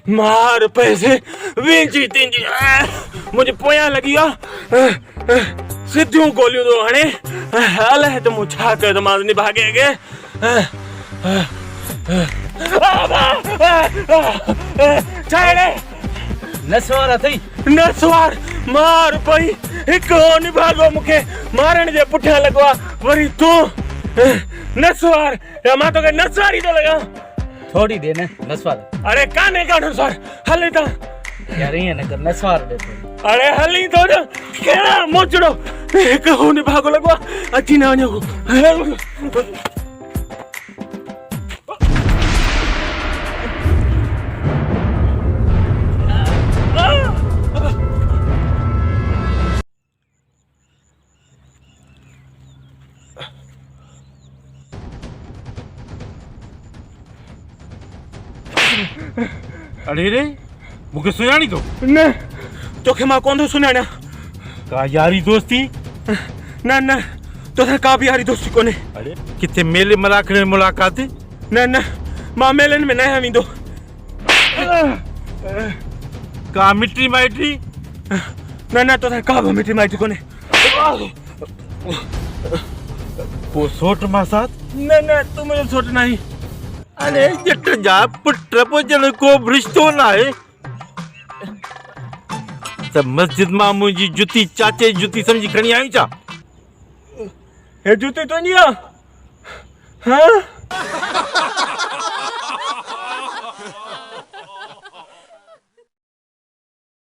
मार पैसे विंची तिंजी मुझे पोया लगी सिद्धियों गोलियों दो हणे अलाए तो मुझा के तो मां नहीं भागे के चाहे नसवार अथई नसवार मार पई एक नहीं भागो मुखे मारण जे पुठिया लगवा वरी तू नसवार मां तो के नसवार ही तो लगा थोड़ी दे न नसवार अरे काने का नसवार हले ता यार ये न कर नसवार दे अरे हली तो केड़ा मोचड़ो एक होने भागो लगवा अची ना वणो अरे रे मुके सुनानी तो न तोखे मां कोन सुनाना का यारी दोस्ती न न तोखे का भी यारी दोस्ती कोने अरे किथे मेले मलाखड़े मुलाकात न न मां मेलन में न आवींदो का मिट्टी माइट्री न न तोखे का भी मिट्टी माइट्री कोने वो सोट मा साथ न न तू मुझे सोट नहीं अरे जट जा पुट पोजन को रिश्तो ना है सब मस्जिद मां मुझी जुती चाचे जुती समझी खणी आई चा हे जुती तो नहीं हां